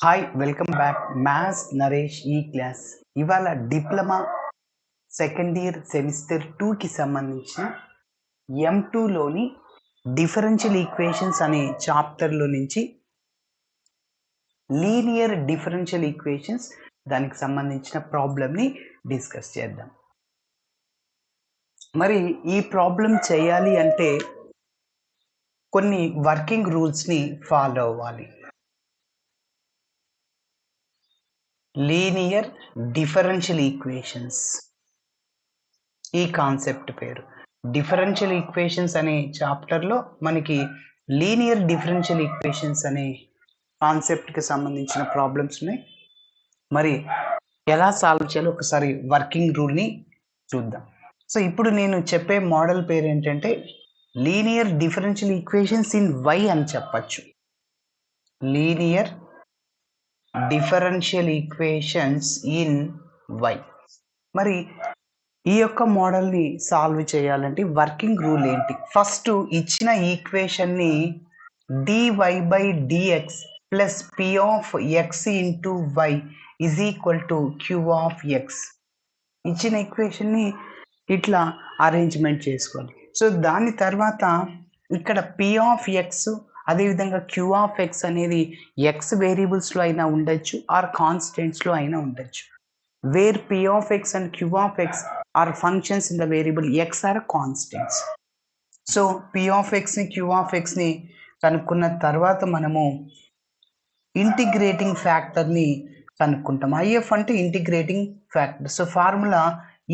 Hi welcome back maths Naresh ఈ class. ఇవాళ diploma second year semester 2కి సంబంధించిన M2లోని డిఫరెన్షియల్ ఈక్వేషన్స్ అనే చాప్టర్లో నుంచి లీనియర్ డిఫరెన్షియల్ ఈక్వేషన్స్ దానికి సంబంధించిన ప్రాబ్లమ్ని డిస్కస్ చేద్దాం. మరి ఈ ప్రాబ్లం చేయాలి అంటే కొన్ని వర్కింగ్ రూల్స్ని ఫాలో అవ్వాలి. లీనియర్ డిఫరెన్షియల్ ఈక్వేషన్స్ ఈ కాన్సెప్ట్ పేరు. డిఫరెన్షియల్ ఈక్వేషన్స్ అనే చాప్టర్లో మనకి లీనియర్ డిఫరెన్షియల్ ఈక్వేషన్స్ అనే కాన్సెప్ట్కి సంబంధించిన ప్రాబ్లమ్స్ ఉన్నాయి. మరి ఎలా సాల్వ్ చేయాలో ఒకసారి వర్కింగ్ రూల్ని చూద్దాం. సో ఇప్పుడు నేను చెప్పే మోడల్ పేరు ఏంటంటే linear differential equations in y అని చెప్పచ్చు. Linear differential equations in y. మరి ఈ యొక్క మోడల్ని సాల్వ్ చేయాలంటే వర్కింగ్ రూల్ ఏంటి? ఫస్ట్ ఇచ్చిన ఈక్వేషన్ని dy by dx plus p of x into y is equal to q of x. ఇచ్చిన ఈక్వేషన్ని ఇట్లా అరేంజ్మెంట్ చేసుకోవాలి. సో దాని తర్వాత ఇక్కడ p ఆఫ్ x అదేవిధంగా q ఆఫ్ x అనేది x వేరియబుల్స్లో అయినా ఉండొచ్చు ఆర్ కాన్స్టెంట్స్లో అయినా ఉండొచ్చు. Where p of x and q of x are functions in the variable x are constants. So p of x ని q of x ని కనుక్కున్న తర్వాత మనము ఇంటిగ్రేటింగ్ ఫ్యాక్టర్ని కనుక్కుంటాం. IF అంటే integrating factor. So formula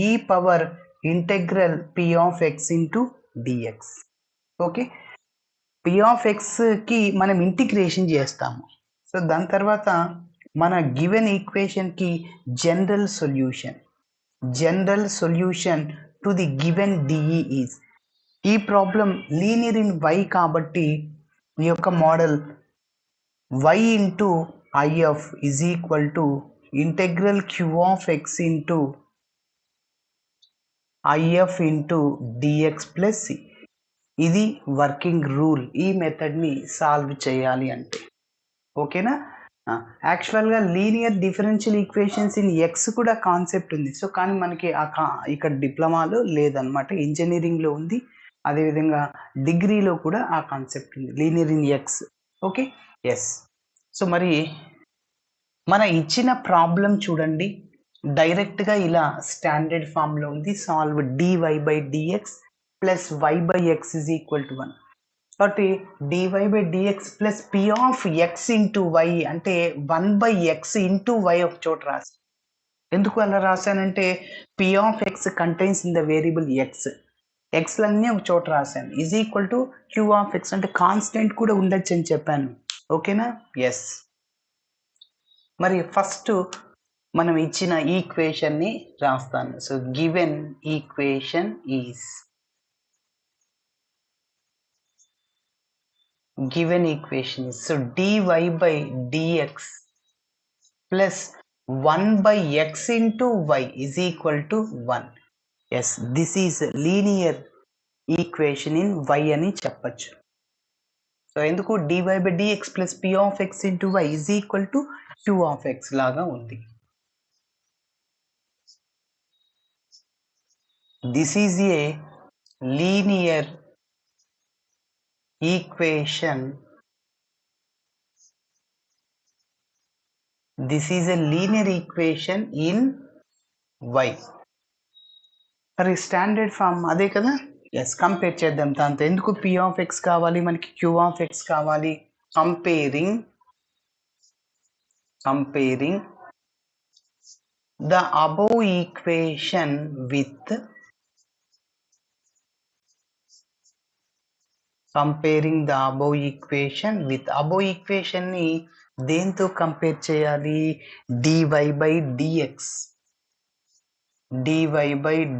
e power integral p of x into dx. Okay, p of xకి మనం ఇంటిగ్రేషన్ చేస్తాము. సో దాని తర్వాత మన గివెన్ ఈక్వేషన్కి general solution to the given DE is. ఈ ప్రాబ్లం లీనియర్ ఇన్ వై కాబట్టి ఈ యొక్క model y into IF is equal to integral queue of X into IF into DX plus C. ఇది వర్కింగ్ రూల్ ఈ మెథడ్ని solve చేయాలి అంటే. ఓకేనా? యాక్చువల్గా linear differential equations in X కూడా కాన్సెప్ట్ ఉంది. సో కానీ మనకి ఇక్కడ డిప్లొమాలో లేదనమాట, ఇంజనీరింగ్లో ఉంది. అదేవిధంగా డిగ్రీలో కూడా ఆ కాన్సెప్ట్ ఉంది, linear in x. Okay, yes. So మరి మన ఇచ్చిన ప్రాబ్లం చూడండి, డైరెక్ట్గా ఇలా స్టాండర్డ్ ఫామ్లో ఉంది. Solve dy by dx plus y by x is equal to 1. కాబట్టి dy by dx plus p of x into y అంటే 1 బై ఎక్స్ ఇంటూ వై ఒక చోట రాసి. ఎందుకు అలా రాశానంటే p of x contains in the variable x, ఎక్స్లన్నీ ఒక చోట రాశాను. Is equal to q of x అంటే కాన్స్టెంట్ కూడా ఉండొచ్చు అని చెప్పాను. ఓకేనా? ఎస్. మరి ఫస్ట్ మనం ఇచ్చిన ఈక్వేషన్ని రాస్తాను. So given equation is given equation is so dy by dx plus 1 by x into y is equal to 1. Yes, this is linear equation in y అని చెప్పచ్చు. సో ఎందుకు dy by dx plus p of x into y is equal to q of x లాగా ఉంది. This is a linear equation. This is a linear equation in y. మరి standard form అదే కదా. Yes, compare చేద్దాం దాంతో. ఎందుకు p of x కావాలి, మనకి q ఆఫ్ x కావాలి? Comparing the above equation with above ఈక్వేషన్ని దేంతో కంపేర్ చేయాలి? dy by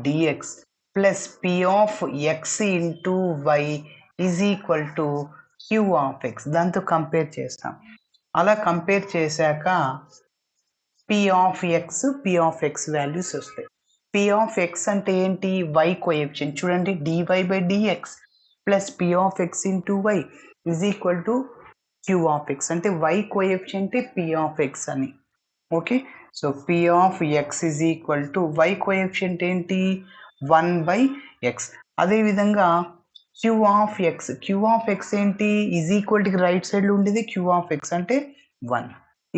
dx plus p of x into y is equal to q of x. దాంతో కంపేర్ చేస్తాం. అలా కంపేర్ చేశాక p ఆఫ్ x వాల్యూస్ వస్తాయి. p of x అంటే ఏంటి? y coefficient. చూడండి, dy by dx plus p of x into y is equal to q of x అంటే y coefficient p of X అని. Okay, so p of X is equal to y coefficient ఏంటి 1/x. అదేవిధంగా queue of X ఏంటి is equal to right సైడ్లో ఉండేది queue of x అంటే 1.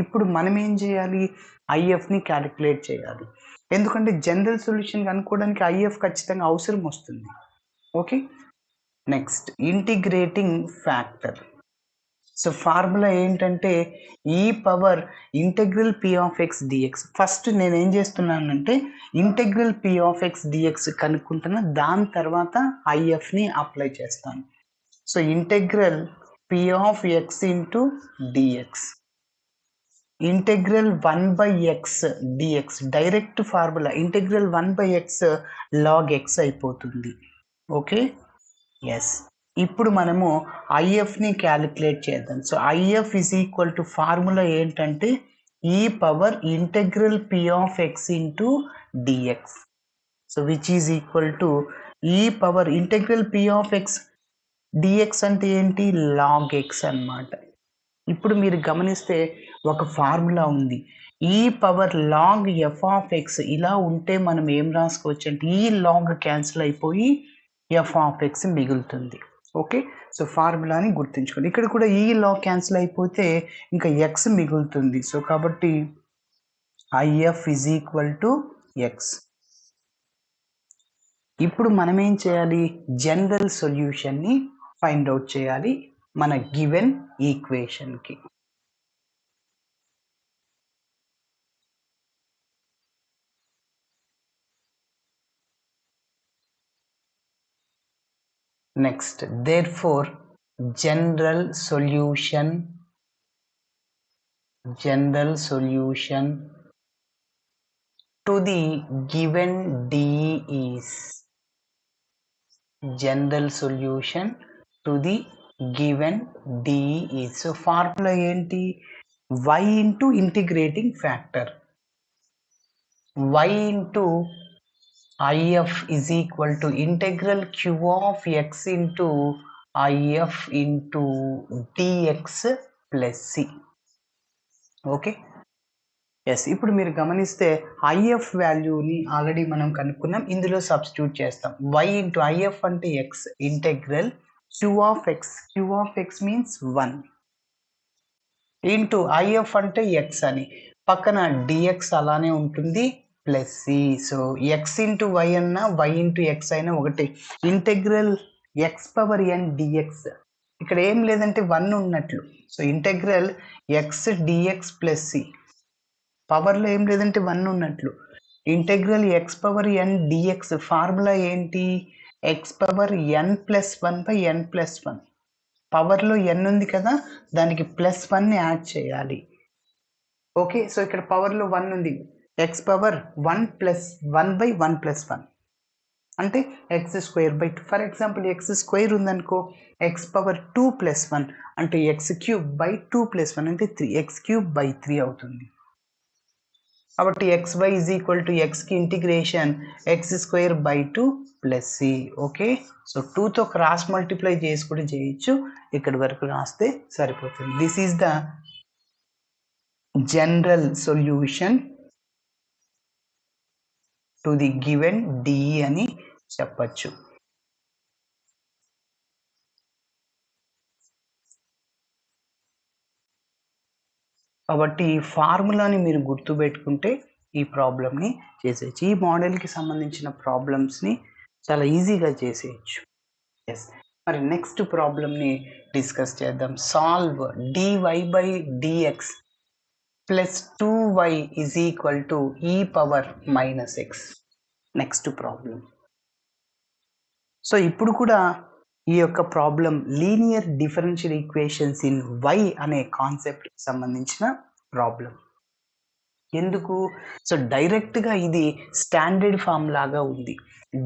ఇప్పుడు మనం ఏం చేయాలి, ఐఎఫ్ని క్యాలిక్యులేట్ చేయాలి. ఎందుకంటే జనరల్ సొల్యూషన్ కనుక్కోవడానికి ఐఎఫ్ ఖచ్చితంగా అవసరం వస్తుంది. Okay, next integrating factor. So formula ఏంటంటే e power integral P of X DX. First నేను ఏం చేస్తున్నానంటే integral P of X DX కనుక్కుంటున్నా, దాని తర్వాత ఐఎఫ్ని అప్లై చేస్తాను. So integral P of X into DX, integral 1/x dx, direct formula integral 1/x log x అయిపోతుంది. Okay, yes. ఇప్పుడు మనము ఐఎఫ్ని క్యాలిక్యులేట్ చేద్దాం. So IF is equal to formula ఏంటంటే e power integral P of X into DX. So which is equal to e power integral P of X DX అంటే ఏంటి log X అన్నమాట. ఇప్పుడు మీరు గమనిస్తే ఒక ఫార్ములా ఉంది, e power log f of x. ఇలా ఉంటే మనం ఏం రాసుకోవచ్చు అంటే ఈ లాగ్ క్యాన్సిల్ అయిపోయి ఎఫ్ ఆఫ్ ఎక్స్ మిగులుతుంది. ఓకే, సో ఫార్ములాని గుర్తుంచుకోండి. ఇక్కడ కూడా ఈ లాగ్ క్యాన్సిల్ అయిపోతే ఇంకా ఎక్స్ మిగులుతుంది. సో కాబట్టి if is equal to X. ఇప్పుడు మనం ఏం చేయాలి, జనరల్ సొల్యూషన్ని ఫైండ్ అవుట్ చేయాలి మన గివెన్ ఈక్వేషన్కి. Next therefore general solution to the given D is, general solution to the given D is. So formula ఏంటి, y into integrating factor, y into IF is equal to integral Q of x into IF into dx plus c. Okay, yes. ఇప్పుడు మీరు గమనిస్తే if వాల్యూని already మనం కనుక్కున్నాం, ఇందులో substitute చేస్తాం. y into IF అంటే x, integral queue of x means 1 into IF అంటే x అని, పక్కన డిఎక్స్ అలానే ఉంటుంది plus c. So x into y అన్నా వై ఇంటూ ఎక్స్ అయినా ఒకటి. Integral x power n dx, ఇక్కడ ఏం లేదంటే 1 ఉన్నట్లు. So integral x dx plus c, పవర్లో ఏం లేదంటే 1 ఉన్నట్లు. Integral x power n dx formula ఏంటి, x power n plus 1/n+1. పవర్లో ఎన్ ఉంది కదా, దానికి +1ని యాడ్ చేయాలి. ఓకే, సో ఇక్కడ పవర్లో 1 ఉంది, ఎక్స్ పవర్ 1 + 1/1+1 అంటే x²/2. ఫర్ ఎగ్జాంపుల్ x² ఉందనుకో, ఎక్స్ పవర్ 2 + 1 అంటే x³ 2 + 1 అంటే 3, x³ 3 అవుతుంది. కాబట్టి xy ఈజ్ ఈక్వల్ టు ఎక్స్కి integration x² 2 + c. Okay, so 2తో క్రాస్ మల్టిప్లై చేసి కూడా చేయొచ్చు, ఇక్కడి వరకు రాస్తే సరిపోతుంది. This is the general solution to the given D అని చెప్పచ్చు. కాబట్టి ఈ ఫార్ములాని మీరు గుర్తుపెట్టుకుంటే ఈ ప్రాబ్లమ్ని చేసేయచ్చు. ఈ మోడల్కి సంబంధించిన ప్రాబ్లమ్స్ని చాలా ఈజీగా చేసేయచ్చు. ఎస్, మరి నెక్స్ట్ ప్రాబ్లమ్ని డిస్కస్ చేద్దాం. Solve dy/dx plus 2y is equal to e⁻−x. Next problem. So ఇప్పుడు కూడా ఈ యొక్క problem linear differential equations in y అనే కాన్సెప్ట్ సంబంధించిన ప్రాబ్లం. ఎందుకు, సో డైరెక్ట్గా ఇది స్టాండర్డ్ ఫామ్ లాగా ఉంది.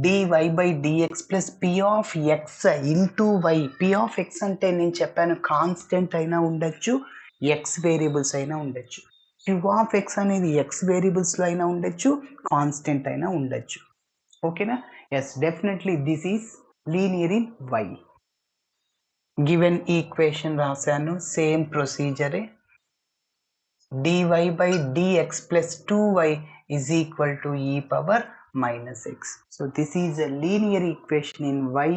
dy/dx plus p of x into y. p of x అంటే నేను చెప్పాను కాన్స్టెంట్ అయినా ఉండొచ్చు, ఎక్స్ వేరియబుల్స్ అయినా ఉండొచ్చు. q ఆఫ్ x అనేది ఎక్స్ వేరియబుల్స్లో అయినా ఉండొచ్చు, కాన్స్టెంట్ అయినా ఉండొచ్చు. ఓకేనా, yes, definitely this is linear in y. Given equation రాశాను, సేమ్ ప్రొసీజరే. dy by dx plus 2y is equal to e power minus x. So this is a linear equation in y,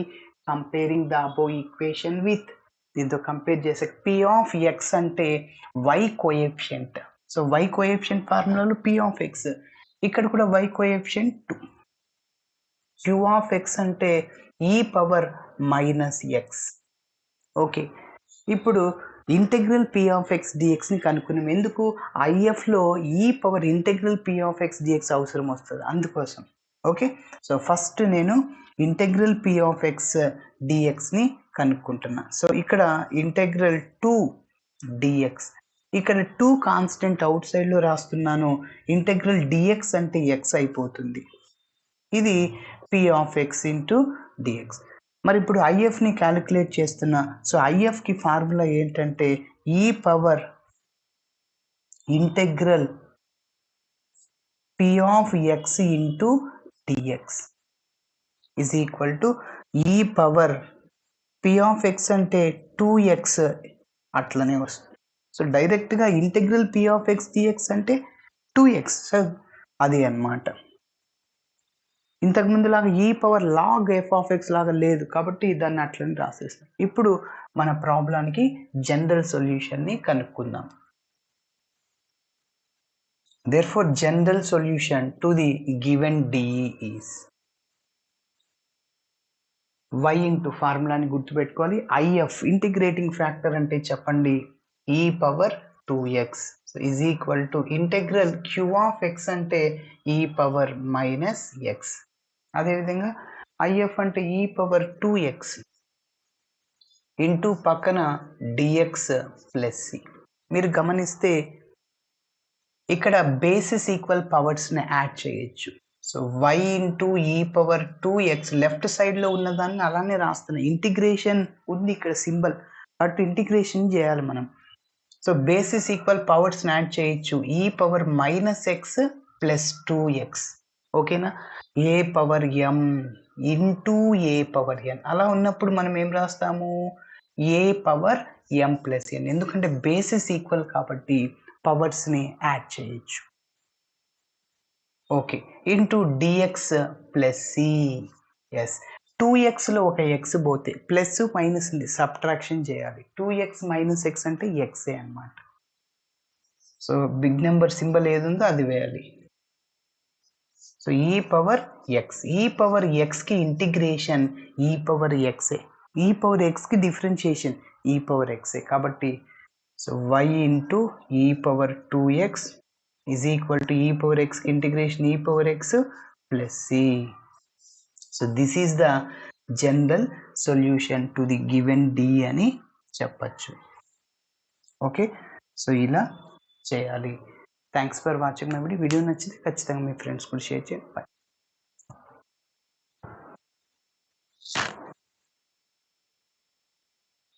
comparing the above equation with దీంతో compare చేసే p of x అంటే y coefficient. So y coefficient ఫార్ములాలో p of x, ఇక్కడ కూడా y coefficient 2. q of x అంటే e power minus x. Okay, ఇప్పుడు integral p of x dx ని కనుక్కున్నాం. ఎందుకు? ఐఎఫ్లో e power integral p of x dx అవసరం వస్తుంది, అందుకోసం. ఓకే, సో ఫస్ట్ నేను integral p of x dx ని కనుక్కుంటున్నా. సో ఇక్కడ ఇంటెగ్రల్ 2 dx, ఇక్కడ 2 కాన్స్టెంట్ అవుట్ సైడ్లో రాస్తున్నాను. ఇంటెగ్రల్ dx అంటే x అయిపోతుంది. ఇది p of x into dx. మరి ఇప్పుడు ఐఎఫ్ని క్యాలిక్యులేట్ చేస్తున్నా. సో ఐఎఫ్కి ఫార్ములా ఏంటంటే e power integral p of x into dx is equal to e power p of x అంటే 2x అట్లనే వస్తుంది. సో డైరెక్ట్గా integral p of x dx అంటే 2x. So అది అన్నమాట. ఇంతకుముందు లాగా e power log f of x లాగా లేదు కాబట్టి దాన్ని అట్లని రాసేస్తాం. ఇప్పుడు మన ప్రాబ్లానికి జనరల్ సొల్యూషన్ని కనుక్కుందాం. therefore general solution to the given DE is y into ఫార్ములాని గుర్తుపెట్టుకోవాలి. ఐఎఫ్ ఇంటిగ్రేటింగ్ ఫ్యాక్టర్ అంటే చెప్పండి, e power 2x is equal to integral q of x అంటే ఈ పవర్ మైనస్ x. అదేవిధంగా ఐఎఫ్ అంటే ఈ పవర్ 2x ఇంటూ పక్కన dx plus c. మీరు గమనిస్తే ఇక్కడ బేసిస్ ఈక్వల్ పవర్స్ని యాడ్ చేయొచ్చు. So y into e power 2x left సైడ్లో ఉన్నదాన్ని అలానే రాస్తున్నాం. ఇంటిగ్రేషన్ ఉంది ఇక్కడ సింబల్, అటు ఇంటిగ్రేషన్ చేయాలి మనం. సో బేసిస్ ఈక్వల్ పవర్స్ని యాడ్ చేయొచ్చు. E power minus X plus 2x. ఓకేనా? A power m into a power n. అలా ఉన్నప్పుడు మనం ఏం రాస్తాము? A power m plus n. ఎందుకంటే బేసిస్ ఈక్వల్ కాబట్టి పవర్స్ని యాడ్ చేయొచ్చు. Okay, into dx plus c. Yes, 2xలో ఒక x పోతే ప్లస్ మైనస్ సబ్ట్రాక్షన్ చేయాలి. 2x మైనస్ x అంటే xే అన్నమాట. సో బిగ్ నెంబర్ సింబల్ ఏది ఉందో అది వేయాలి. So e power x, e power ఎక్స్కి ఇంటిగ్రేషన్ ఈ పవర్ ఎక్సే, ఈ పవర్ ఎక్స్కి డిఫరెన్షియేషన్ ఈ పవర్ ఎక్సే. కాబట్టి so y into e power 2x is equal to e power ఎక్స్కి integration e power x plus c. So this is the general solution to the given D అని చెప్పచ్చు. Okay, so ఇలా చేయాలి. Thanks for watching my video. Video నచ్చితే ఖచ్చితంగా మీ friends కూడా share చేయండి. బాయ్.